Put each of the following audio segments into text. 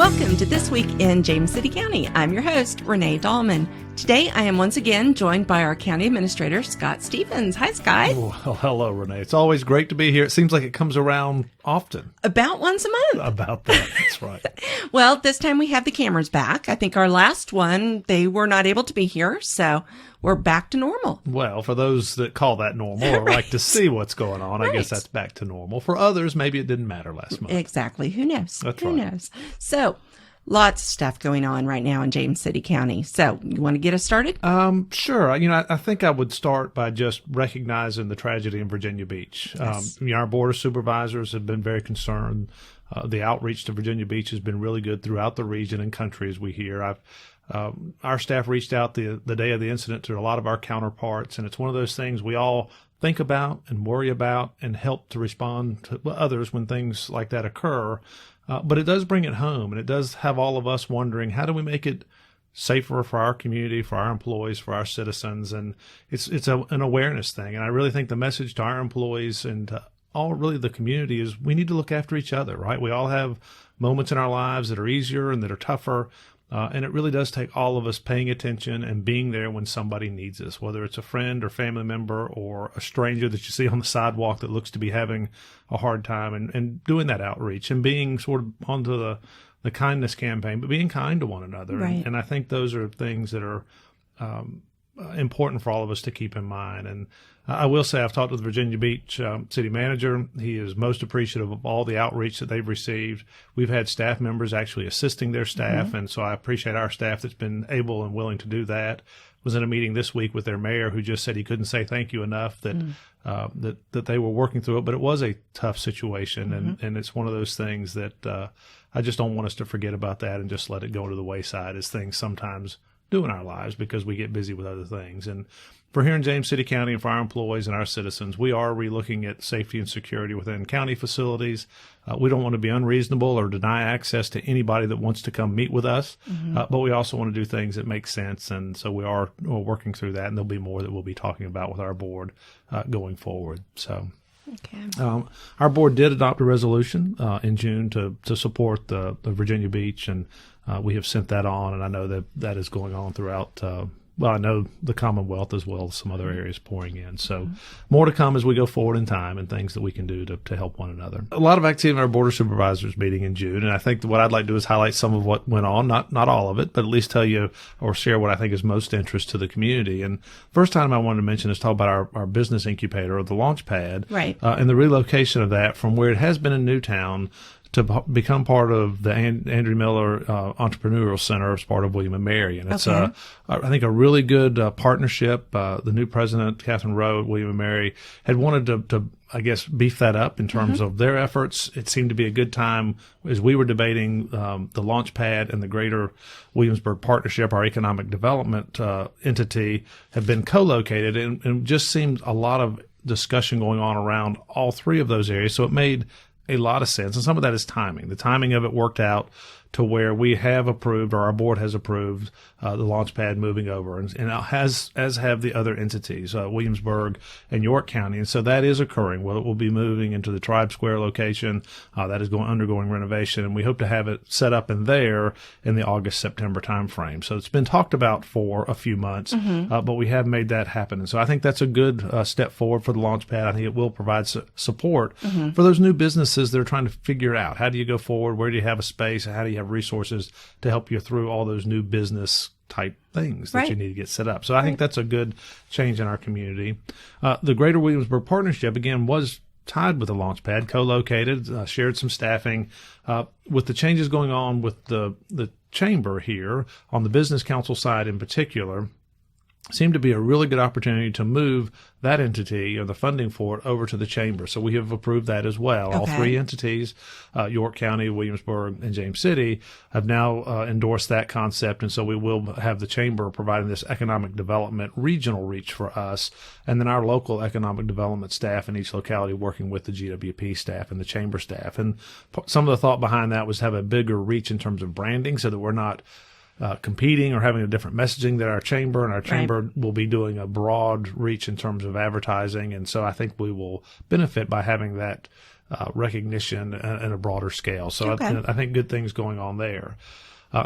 Welcome to This Week in James City County. I'm your host, Renee Dahlman. Today, I am once again joined by our County Administrator, Scott Stevens. Hi, Scott. Oh, hello, Renee. It's always great to be here. It seems like it comes around often. About once a month. About that. That's right. Well, this time we have the cameras back. I think our last one, they were not able to be here, so we're back to normal. Well, for those that call that normal or like to see what's going on, I guess that's back to normal. For others, maybe it didn't matter last month. Exactly. Who knows? Who knows? So, lots of stuff going on right now in James City County. So, you want to get us started? Sure. I think I would start by just recognizing the tragedy in Virginia Beach. Yes. Our Board of Supervisors have been very concerned. The outreach to Virginia Beach has been really good throughout the region and country, as we hear. Our staff reached out the day of the incident to a lot of our counterparts, and it's one of those things we all think about and worry about and help to respond to others when things like that occur. But it does bring it home, and it does have all of us wondering, how do we make it safer for our community, for our employees, for our citizens? And it's an awareness thing. And I really think the message to our employees and to all really the community is we need to look after each other, right? We all have moments in our lives that are easier and that are tougher. And it really does take all of us paying attention and being there when somebody needs us, whether it's a friend or family member or a stranger that you see on the sidewalk that looks to be having a hard time, and doing that outreach and being sort of onto the kindness campaign, but being kind to one another. Right. And I think those are things that are important for all of us to keep in mind. And I will say I've talked to the Virginia Beach city manager. He is most appreciative of all the outreach that they've received. We've had staff members actually assisting their staff, and so I appreciate our staff that's been able and willing to do that. Was in a meeting this week with their mayor, who just said he couldn't say thank you enough that that they were working through it. But it was a tough situation, and it's one of those things that I just don't want us to forget about that and just let it go to the wayside, as things sometimes do in our lives because we get busy with other things. And for here in James City County and for our employees and our citizens, we are relooking at safety and security within county facilities. We don't want to be unreasonable or deny access to anybody that wants to come meet with us, but we also want to do things that make sense. And so we're working through that, and there'll be more that we'll be talking about with our board going forward. So. Okay. Our board did adopt a resolution in June to support the Virginia Beach, and we have sent that on, and I know that is going on throughout. I know the Commonwealth as well as some other areas pouring in. So more to come as we go forward in time and things that we can do to help one another. A lot of activity in our Board of Supervisors meeting in June, and I think what I'd like to do is highlight some of what went on, not all of it, but at least tell you or share what I think is most interest to the community. And first time I wanted to mention is talk about our business incubator, or the launch pad, right, and the relocation of that from where it has been in Newtown to become part of the Andrew Miller Entrepreneurial Center as part of William & Mary. And it's, I think, a really good partnership. The new president, Catherine Rowe at William & Mary, had wanted to, I guess, beef that up in terms of their efforts. It seemed to be a good time as we were debating the launch pad and the Greater Williamsburg Partnership, our economic development entity, have been co-located, and just seemed a lot of discussion going on around all three of those areas. So it made a lot of sense. And some of that is timing. The timing of it worked out to where we have approved, or our board has approved, the launch pad moving over, and as have the other entities, Williamsburg and York County. And so that is occurring. Well, it will be moving into the Tribe Square location. That is undergoing renovation, and we hope to have it set up in there in the August-September timeframe. So it's been talked about for a few months, but we have made that happen. And so I think that's a good step forward for the launch pad. I think it will provide support for those new businesses that are trying to figure out, how do you go forward? Where do you have a space? How do you have resources to help you through all those new business type things that you need to get set up? So I think that's a good change in our community. The Greater Williamsburg Partnership, again, was tied with the launch pad, co-located, shared some staffing. With the changes going on with the chamber here, on the business council side in particular, seemed to be a really good opportunity to move that entity, or the funding for it, over to the chamber. So we have approved that as well. All three entities, York County, Williamsburg, and James City, have now endorsed that concept. And so we will have the chamber providing this economic development regional reach for us, and then our local economic development staff in each locality working with the GWP staff and the chamber staff. And some of the thought behind that was to have a bigger reach in terms of branding, so that we're not competing or having a different messaging than our chamber, and our chamber will be doing a broad reach in terms of advertising. And so I think we will benefit by having that recognition in a broader scale. So I think good things going on there.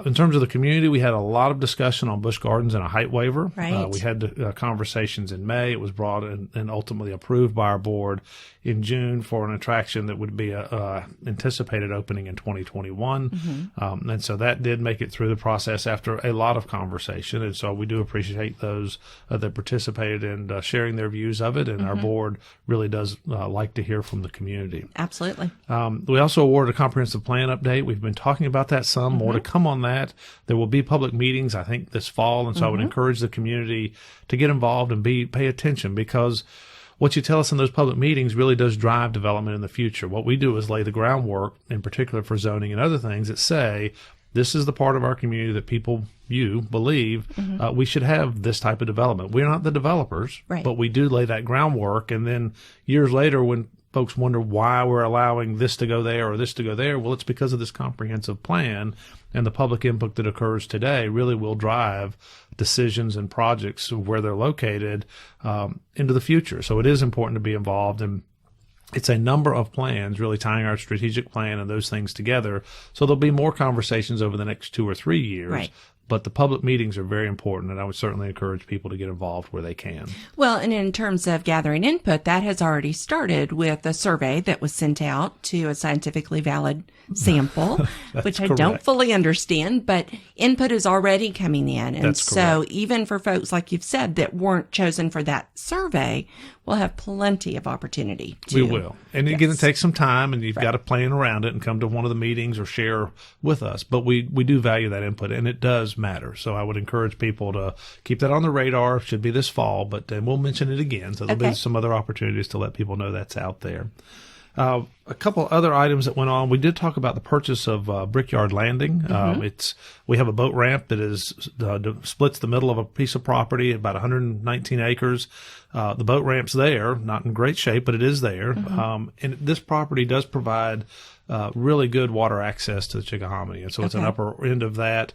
In terms of the community, we had a lot of discussion on Busch Gardens and a height waiver. Right. We had conversations in May. It was brought and ultimately approved by our board in June for an attraction that would be anticipated opening in 2021. Mm-hmm. And so that did make it through the process after a lot of conversation. And so we do appreciate those that participated in sharing their views of it. And our board really does like to hear from the community. Absolutely. We also awarded a comprehensive plan update. We've been talking about that some. More to come on that. There will be public meetings, I think, this fall. And so I would encourage the community to get involved and pay attention, because what you tell us in those public meetings really does drive development in the future. What we do is lay the groundwork, in particular for zoning and other things, that say, this is the part of our community that you believe we should have this type of development. We're not the developers, but we do lay that groundwork. And then years later, when folks wonder why we're allowing this to go there or this to go there, well, it's because of this comprehensive plan, and the public input that occurs today really will drive decisions and projects of where they're located into the future. So it is important to be involved, and it's a number of plans really tying our strategic plan and those things together. So there'll be more conversations over the next 2 or 3 years. But the public meetings are very important, and I would certainly encourage people to get involved where they can. Well, and in terms of gathering input, that has already started with a survey that was sent out to a scientifically valid sample, which I don't fully understand, but input is already coming in. And so even for folks, like you've said, that weren't chosen for that survey, we'll have plenty of opportunity to. We will. And again, it takes some time, and you've got to plan around it and come to one of the meetings or share with us. But we do value that input, and it does matter. So I would encourage people to keep that on the radar. It should be this fall, but we'll mention it again. So there'll be some other opportunities to let people know that's out there. A couple other items that went on. We did talk about the purchase of Brickyard Landing. We have a boat ramp that is splits the middle of a piece of property, about 119 acres. The boat ramp's there, not in great shape, but it is there. And this property does provide really good water access to the Chickahominy. And so it's an upper end of that.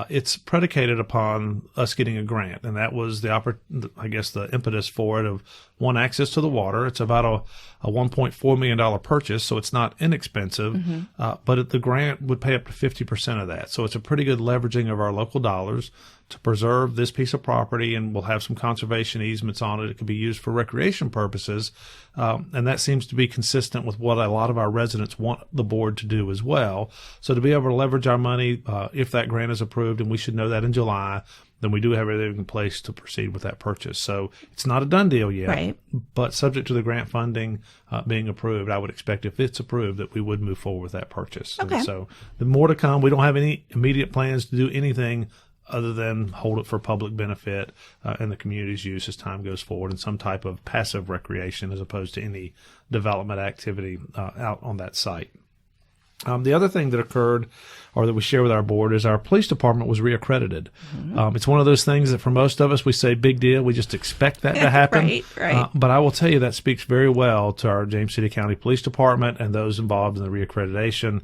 It's predicated upon us getting a grant. And that was the impetus for it, of one, access to the water. It's about a $1.4 million purchase, so it's not inexpensive. But the grant would pay up to 50% of that. So it's a pretty good leveraging of our local dollars to preserve this piece of property, and we'll have some conservation easements on it. It could be used for recreation purposes, and that seems to be consistent with what a lot of our residents want the board to do as well. So to be able to leverage our money, if that grant is approved, and we should know that in July, then we do have everything in place to proceed with that purchase. So it's not a done deal yet, but subject to the grant funding being approved, I would expect, if it's approved, that we would move forward with that purchase. And so the more to come. We don't have any immediate plans to do anything other than hold it for public benefit and the community's use as time goes forward, and some type of passive recreation as opposed to any development activity out on that site. The other thing that occurred, or that we share with our board, is our police department was reaccredited. It's one of those things that for most of us, we say big deal. We just expect that to happen. But I will tell you that speaks very well to our James City County Police Department and those involved in the reaccreditation.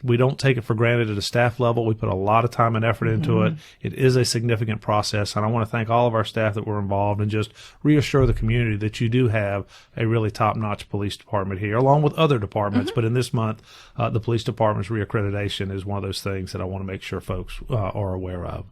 We don't take it for granted at a staff level. We put a lot of time and effort into it. It is a significant process, and I want to thank all of our staff that were involved, and just reassure the community that you do have a really top-notch police department here, along with other departments. But in this month, the police department's reaccreditation is one of those things that I want to make sure folks are aware of.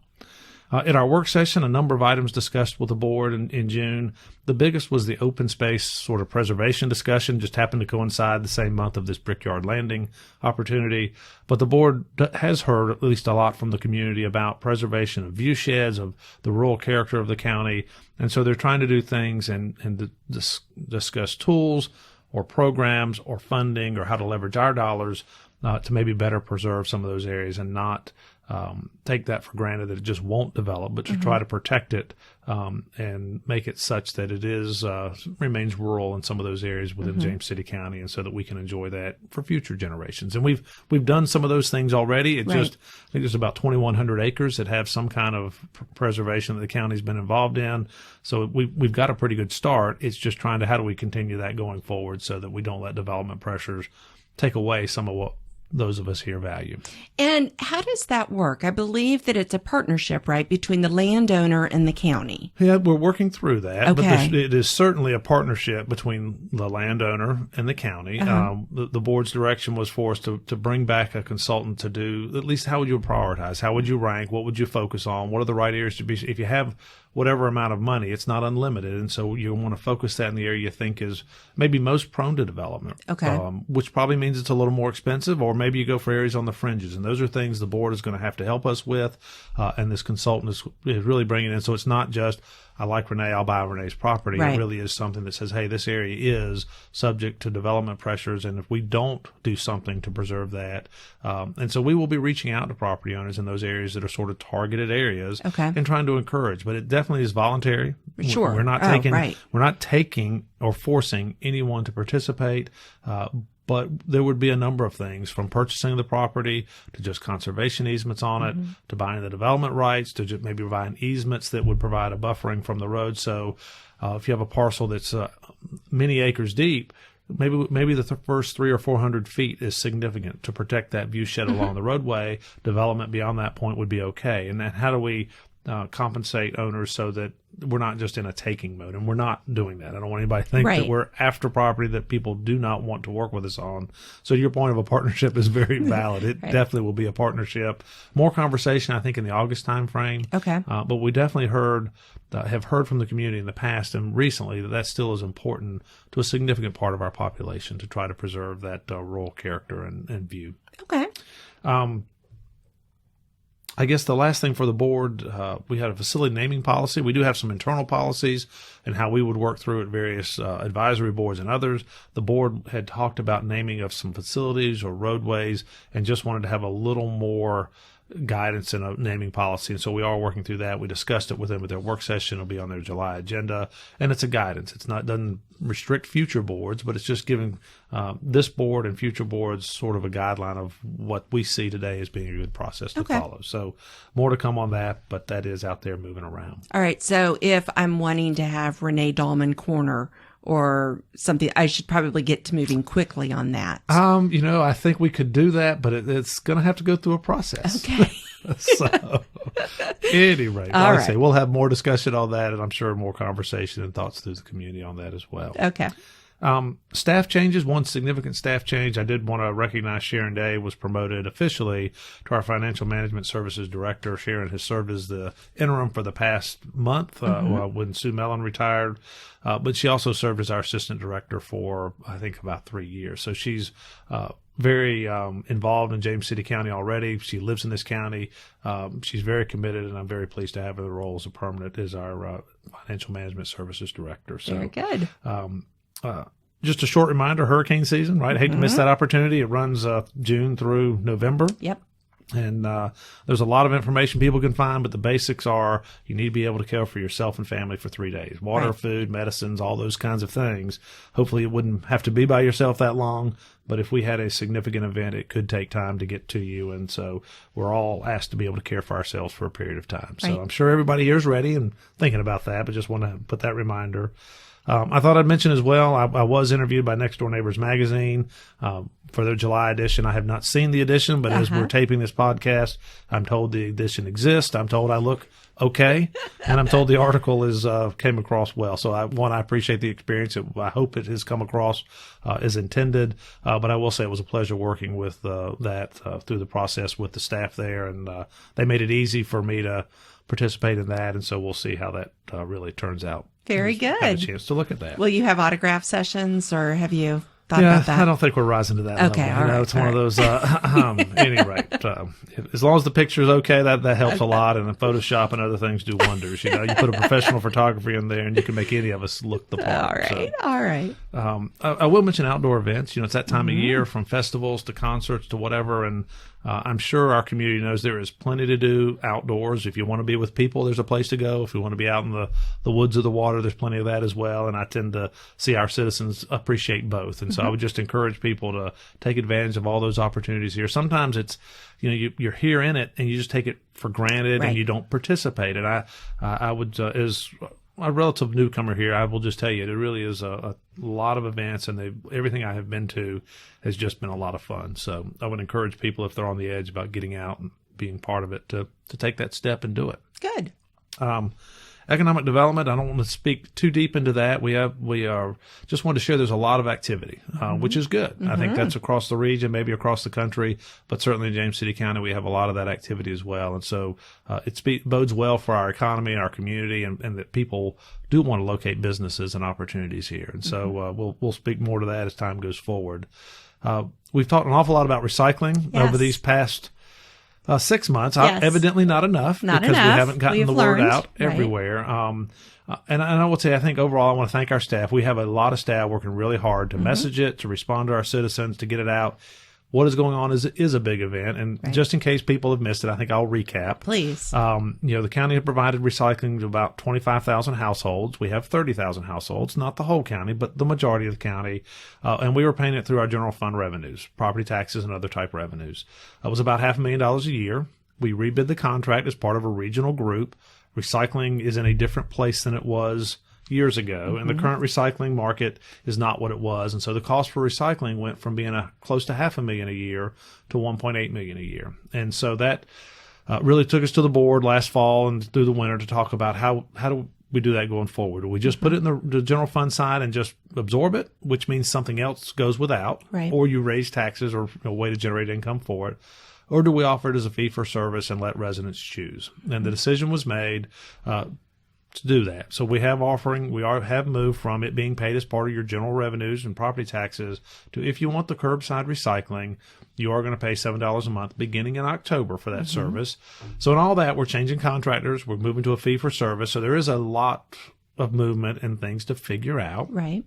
At our work session, a number of items discussed with the board in June. The biggest was the open space sort of preservation discussion, just happened to coincide the same month of this Brickyard Landing opportunity. But the board has heard at least a lot from the community about preservation of view sheds, of the rural character of the county. And so they're trying to do things and discuss tools or programs or funding or how to leverage our dollars to maybe better preserve some of those areas, and not take that for granted that it just won't develop, but to try to protect it and make it such that it remains rural in some of those areas within James City County, and so that we can enjoy that for future generations. And we've done some of those things already. I think there's about 2,100 acres that have some kind of preservation that the county's been involved in. So we've got a pretty good start. It's just how do we continue that going forward, so that we don't let development pressures take away some of what those of us here value. And how does that work? I believe that it's a partnership, right, between the landowner and the county. Yeah, we're working through that, Okay. but it is certainly a partnership between the landowner and the county. The board's direction was for us to bring back a consultant to do at least how would you prioritize, how would you rank, what would you focus on, what are the right areas to be. If you have whatever amount of money, it's not unlimited, and so you want to focus that in the area you think is maybe most prone to development. Okay. Which probably means it's a little more expensive, or maybe you go for areas on the fringes, and those are things the board is going to have to help us with, and this consultant is really bringing in. So it's not just, I like Renee, I'll buy Renee's property. Right. It really is something that says, hey, this area is subject to development pressures, and if we don't do something to preserve that, and so we will be reaching out to property owners in those areas that are sort of targeted areas, Okay. and trying to encourage. But it definitely is voluntary. Sure. We're not taking or forcing anyone to participate. But there would be a number of things, from purchasing the property to just conservation easements on it, to buying the development rights, to just maybe buying easements that would provide a buffering from the road. So if you have a parcel that's many acres deep, maybe the first 300 or 400 feet is significant to protect that view shed along the roadway. Development beyond that point would be okay. And then how do we compensate owners so that we're not just in a taking mode? And we're not doing that. I don't want anybody to think that we're after property that people do not want to work with us on. So your point of a partnership is very valid. It definitely will be a partnership. More conversation, I think, in the August time frame. Okay. But we definitely have heard from the community in the past and recently that still is important to a significant part of our population to try to preserve that rural character and view. Okay. I guess the last thing for the board, we had a facility naming policy. We do have some internal policies and how we would work through at various advisory boards and others. The board had talked about naming of some facilities or roadways and just wanted to have a little more guidance in a naming policy. And so we are working through that. We discussed it with them at their work session. It'll be on their July agenda. And it's a guidance. Doesn't restrict future boards, but it's just giving this board and future boards sort of a guideline of what we see today as being a good process to follow. So more to come on that, but that is out there moving around. All right. So if I'm wanting to have Renee Dahlman Corner or something, I should probably get to moving quickly on that. I think we could do that, but it's going to have to go through a process. Okay. So, at any rate, like I say, we'll have more discussion on that, and I'm sure more conversation and thoughts through the community on that as well. Okay. Staff changes, one significant staff change. I did want to recognize Sharon Day was promoted officially to our Financial Management Services Director. Sharon has served as the interim for the past month when Sue Mellon retired, but she also served as our Assistant Director for, I think, about 3 years. So she's very involved in James City County already. She lives in this county. She's very committed, and I'm very pleased to have her in the role as a permanent as our Financial Management Services Director. So, very good. Just a short reminder, hurricane season, right? I hate to miss that opportunity. It runs June through November. Yep. And there's a lot of information people can find, but the basics are you need to be able to care for yourself and family for 3 days. Water, food, medicines, all those kinds of things. Hopefully it wouldn't have to be by yourself that long, but if we had a significant event, it could take time to get to you. And so we're all asked to be able to care for ourselves for a period of time. So I'm sure everybody here is ready and thinking about that, but just want to put that reminder. I thought I'd mention as well, I was interviewed by Next Door Neighbors magazine for their July edition. I have not seen the edition, but as we're taping this podcast, I'm told the edition exists. I'm told I look okay, and I'm told the article came across well. So I appreciate the experience. I hope it has come across as intended, but I will say it was a pleasure working with that through the process with the staff there, and they made it easy for me to participate in that, and so we'll see how that really turns out. Very good. Have a chance to look at that. Will you have autograph sessions, or have you thought about that? I don't think we're rising to that level. Okay, all right. It's one of those, any rate, as long as the picture is okay, that helps a lot, and the Photoshop and other things do wonders. You put a professional photographer in there, and you can make any of us look the part. All right. I will mention outdoor events. It's that time of year, from festivals to concerts to whatever, and I'm sure our community knows there is plenty to do outdoors. If you want to be with people, there's a place to go. If you want to be out in the woods or the water, there's plenty of that as well. And I tend to see our citizens appreciate both. And so I would just encourage people to take advantage of all those opportunities here. Sometimes it's, you're here in it and you just take it for granted and you don't participate. And I would, as a relative newcomer here, I will just tell you, there really is a lot of events, and everything I have been to has just been a lot of fun. So I would encourage people, if they're on the edge about getting out and being part of it, to take that step and do it. Good. Economic development, I don't want to speak too deep into that. We are just wanted to share there's a lot of activity, which is good. I think that's across the region, maybe across the country, but certainly in James City County, we have a lot of that activity as well. And so it bodes well for our economy and our community, and that people do want to locate businesses and opportunities here. And so we'll speak more to that as time goes forward. We've talked an awful lot about recycling over these past 6 months. Yes. Evidently not enough, because we haven't gotten the word out everywhere. And I will say, I think overall, I want to thank our staff. We have a lot of staff working really hard to message it, to respond to our citizens, to get it out. What is going on is a big event. And just in case people have missed it, I think I'll recap. Please. The county has provided recycling to about 25,000 households. We have 30,000 households, not the whole county, but the majority of the county. And we were paying it through our general fund revenues, property taxes and other type revenues. It was about $500,000 a year. We rebid the contract as part of a regional group. Recycling is in a different place than it was years ago, and the current recycling market is not what it was. And so the cost for recycling went from being close to $500,000 a year to $1.8 million a year. And so that really took us to the board last fall and through the winter to talk about how do we do that going forward. Do we just put it in the general fund side and just absorb it, which means something else goes without, or you raise taxes or a way to generate income for it? Or do we offer it as a fee for service and let residents choose? And the decision was made to do that. So we have moved from it being paid as part of your general revenues and property taxes to, if you want the curbside recycling, you are going to pay $7 a month beginning in October for that service. So in all that, we're changing contractors. We're moving to a fee for service. So there is a lot of movement and things to figure out. Right.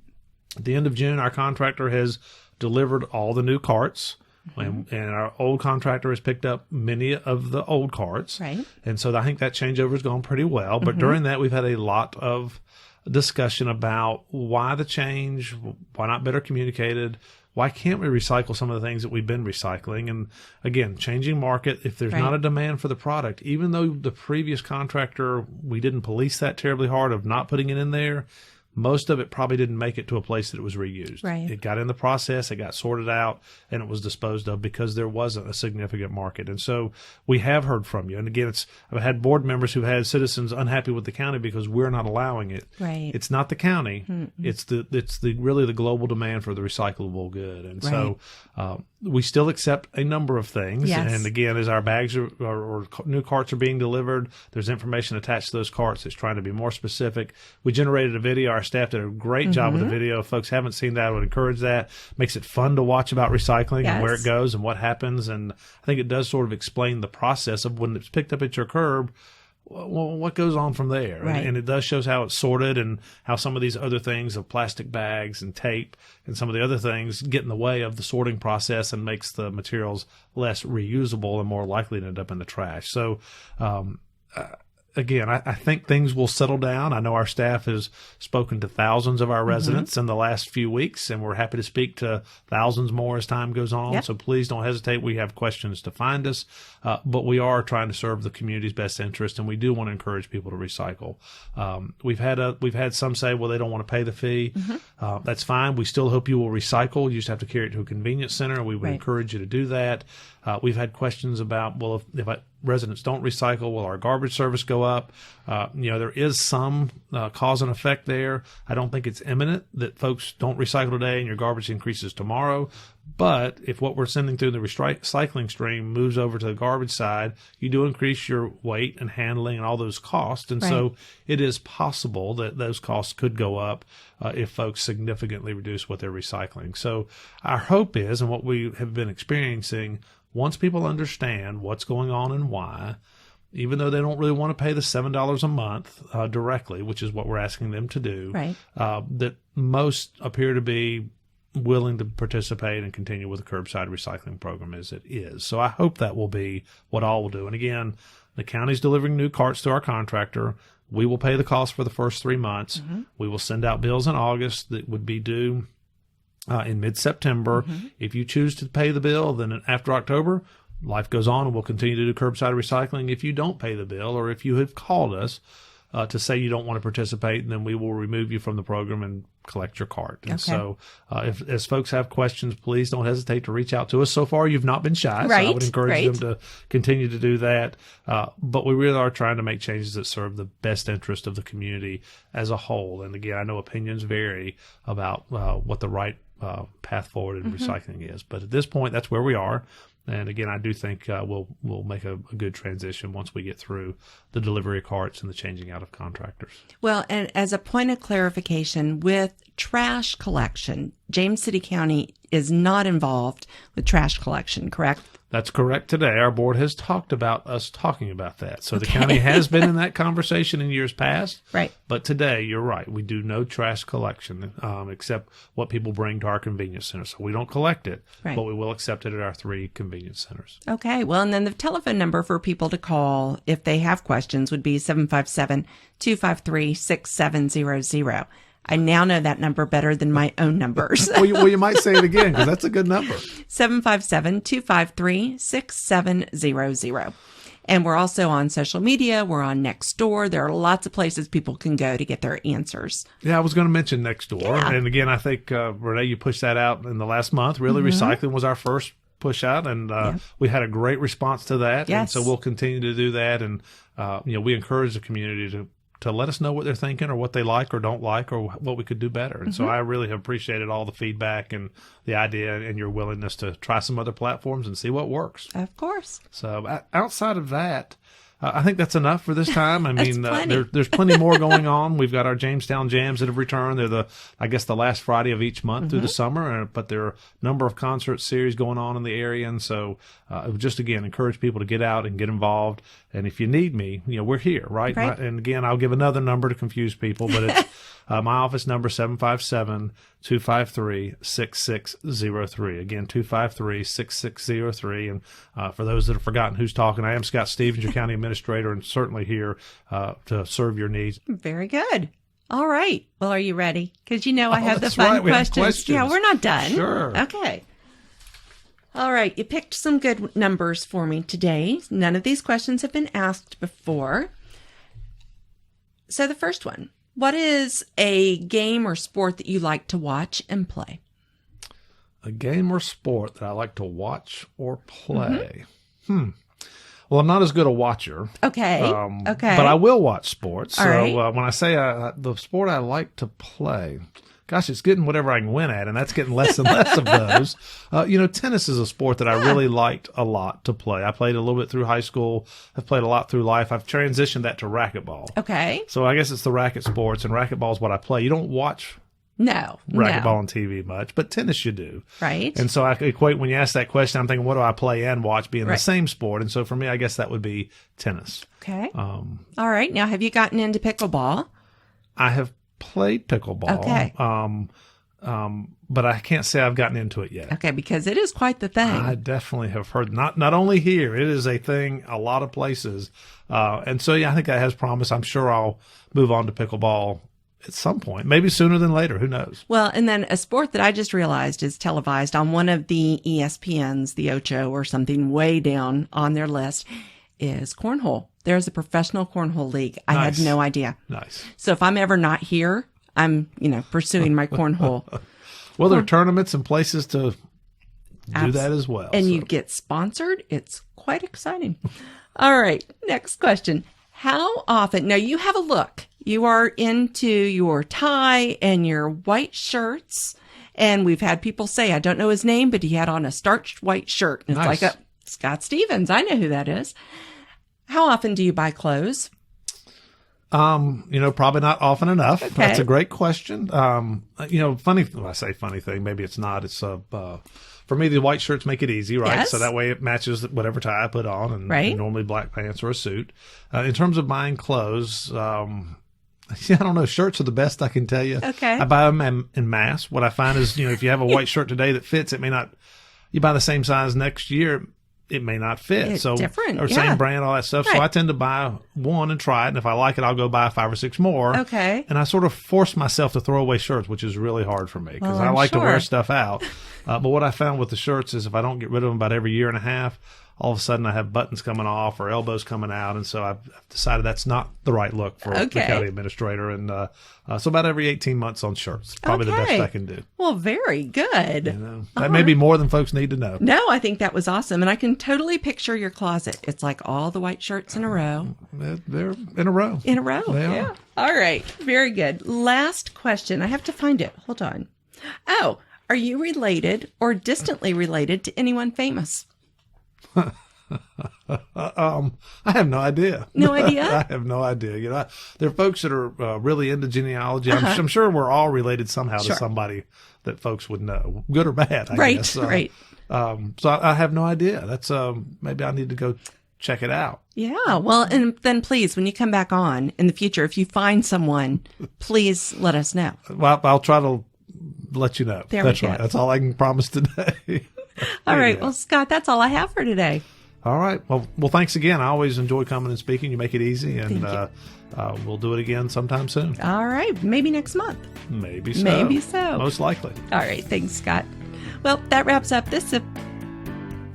At the end of June, our contractor has delivered all the new carts. And our old contractor has picked up many of the old carts. Right. And so I think that changeover has gone pretty well. But during that, we've had a lot of discussion about why the change, why not better communicated, why can't we recycle some of the things that we've been recycling? And again, changing market, if there's not a demand for the product, even though the previous contractor, we didn't police that terribly hard of not putting it in there, most of it probably didn't make it to a place that it was reused. Right. It got in the process, it got sorted out, and it was disposed of because there wasn't a significant market. And so we have heard from you. And again, I've had board members who've had citizens unhappy with the county because we're not allowing it. Right. It's not the county. It's really the global demand for the recyclable good. And so we still accept a number of things. Yes. And again, as our bags or new carts are being delivered, there's information attached to those carts that's trying to be more specific. We generated a video. Our staff did a great job with the video. If folks haven't seen that, I would encourage that. Makes it fun to watch about recycling and where it goes and what happens. And I think it does sort of explain the process of when it's picked up at your curb, well, what goes on from there. Right. And it does shows how it's sorted and how some of these other things of plastic bags and tape and some of the other things get in the way of the sorting process and makes the materials less reusable and more likely to end up in the trash. So, again, I think things will settle down. I know our staff has spoken to thousands of our residents in the last few weeks, and we're happy to speak to thousands more as time goes on. Yep. So please don't hesitate. We have questions to find us, but we are trying to serve the community's best interest, and we do want to encourage people to recycle. We've had some say, well, they don't want to pay the fee. That's fine. We still hope you will recycle. You just have to carry it to a convenience center. We would encourage you to do that. We've had questions about, well, if residents don't recycle, will our garbage service go up? There is some cause and effect there. I don't think it's imminent that folks don't recycle today and your garbage increases tomorrow. But if what we're sending through the recycling stream moves over to the garbage side, you do increase your weight and handling and all those costs. And so it is possible that those costs could go up if folks significantly reduce what they're recycling. So our hope is, and what we have been experiencing, once people understand what's going on and why, even though they don't really want to pay the $7 a month directly, which is what we're asking them to do, that most appear to be willing to participate and continue with the curbside recycling program as it is. So I hope that will be what all will do. And again, the county's delivering new carts to our contractor. We will pay the cost for the first 3 months. We will send out bills in August that would be due in mid-September. If you choose to pay the bill, then after October, life goes on and we'll continue to do curbside recycling. If you don't pay the bill, or if you have called us to say you don't want to participate, and then we will remove you from the program and collect your cart. And so as folks have questions, please don't hesitate to reach out to us. So far, you've not been shy, so I would encourage them to continue to do that. But we really are trying to make changes that serve the best interest of the community as a whole. And again, I know opinions vary about what the right path forward in recycling is. But at this point, that's where we are. And again, I do think we'll make a good transition once we get through the delivery of carts and the changing out of contractors. Well, and as a point of clarification, with trash collection, James City County is not involved with trash collection, correct? That's correct today. Our board has talked about us talking about that. So the county has been in that conversation in years past. Right. But today, you're right. We do no trash collection except what people bring to our convenience center. So we don't collect it, but we will accept it at our 3 convenience centers. Okay. Well, and then the telephone number for people to call if they have questions would be 757-253-6700. I now know that number better than my own numbers. well, you might say it again because that's a good number. 757-253-6700. And we're also on social media. We're on Nextdoor. There are lots of places people can go to get their answers. Yeah, I was going to mention Nextdoor. Yeah. And again, I think, Renee, you pushed that out in the last month. Really, recycling was our first push out, and we had a great response to that. Yes. And so we'll continue to do that. And, we encourage the community to let us know what they're thinking or what they like or don't like or what we could do better. And so I really have appreciated all the feedback and the idea and your willingness to try some other platforms and see what works. Of course. So outside of that, I think that's enough for this time. I mean, there's plenty more going on. We've got our Jamestown Jams that have returned. They're the last Friday of each month through the summer, but there are a number of concert series going on in the area. And so just, again, encourage people to get out and get involved. And if you need me, we're here, right? And again, I'll give another number to confuse people, but it's my office number, 757-253-6603. Again, 253-6603. And for those that have forgotten who's talking, I am Scott Stevens, your county administrator, and certainly here to serve your needs. Very good. All right. Well, are you ready? Because I have the fun questions. Yeah, we're not done. Sure. Okay. All right. You picked some good numbers for me today. None of these questions have been asked before. So the first one, what is a game or sport that you like to watch and play? A game or sport that I like to watch or play? Well, I'm not as good a watcher. Okay. But I will watch sports. All right. When I say the sport I like to play, gosh, it's getting whatever I can win at, and that's getting less and less of those. Tennis is a sport that I really liked a lot to play. I played a little bit through high school. I've played a lot through life. I've transitioned that to racquetball. Okay. So I guess it's the racket sports, and racquetball is what I play. You don't watch racquetball on TV much, but tennis you do. Right. And so I equate, when you ask that question, I'm thinking, what do I play and watch being the same sport? And so for me, I guess that would be tennis. Okay. All right. Now, have you gotten into pickleball? I have played pickleball. Okay. But I can't say I've gotten into it yet. Okay, because it is quite the thing. I definitely have heard, not only here, it is a thing a lot of places. And so, I think that has promise. I'm sure I'll move on to pickleball at some point, maybe sooner than later. Who knows? Well, and then a sport that I just realized is televised on one of the ESPNs, the Ocho or something way down on their list, is cornhole. There's a professional cornhole league. I had no idea. Nice. So if I'm ever not here, I'm, pursuing my cornhole. Well, there are tournaments and places to do that as well. And you get sponsored. It's quite exciting. All right. Next question. How often, now you have a look. You are into your tie and your white shirts. And we've had people say, I don't know his name, but he had on a starched white shirt. And it's like Scott Stevens. I know who that is. How often do you buy clothes? Probably not often enough. Okay. That's a great question. Funny, when I say funny thing, maybe it's not. It's, for me, the white shirts make it easy, right? Yes. So that way it matches whatever tie I put on, and normally black pants or a suit. In terms of buying clothes, I don't know. Shirts are the best I can tell you. Okay. I buy them en masse. What I find is, if you have a white shirt today that fits, it may not, you buy the same size next year, it may not fit. It's so different. Or same brand, all that stuff. Right. So I tend to buy one and try it. And if I like it, I'll go buy 5 or 6 more. Okay. And I sort of force myself to throw away shirts, which is really hard for me because I like to wear stuff out. But what I found with the shirts is if I don't get rid of them about every year and a half, all of a sudden I have buttons coming off or elbows coming out. And so I've decided that's not the right look for the county administrator. And so about every 18 months on shirts, probably the best I can do. Well, very good. You know, that may be more than folks need to know. No, I think that was awesome. And I can totally picture your closet. It's like all the white shirts in a row. They're in a row. In a row. They are. All right. Very good. Last question. I have to find it. Hold on. Oh, are you related or distantly related to anyone famous? I have no idea. No idea? I have no idea. You know, there are folks that are really into genealogy. I'm sure we're all related somehow to somebody that folks would know, good or bad, I guess. Right. So I have no idea. That's maybe I need to go check it out. Yeah. Well, and then please, when you come back on in the future, if you find someone, please let us know. Well, I'll try to let you know. That's right. That's all I can promise today. All right. Well, Scott, that's all I have for today. All right. Well, thanks again. I always enjoy coming and speaking. You make it easy, and we'll do it again sometime soon. All right. Maybe next month. Maybe so. Maybe so. Most likely. All right. Thanks, Scott. Well, that wraps up this.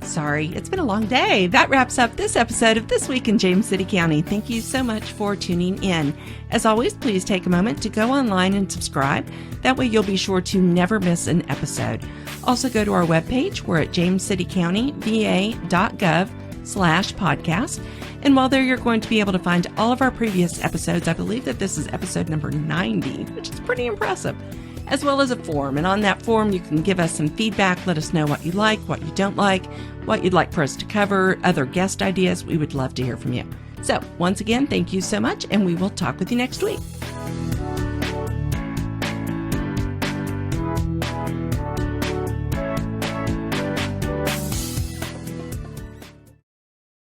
Sorry, it's been a long day. That wraps up this episode of This Week in James City County. Thank you so much for tuning in. As always, please take a moment to go online and subscribe. That way you'll be sure to never miss an episode. Also go to our webpage. We're at jamescitycountyva.gov/podcast. And while there, you're going to be able to find all of our previous episodes. I believe that this is episode number 90, which is pretty impressive, as well as a form. And on that form, you can give us some feedback. Let us know what you like, what you don't like, what you'd like for us to cover, other guest ideas. We would love to hear from you. So once again, thank you so much, and we will talk with you next week.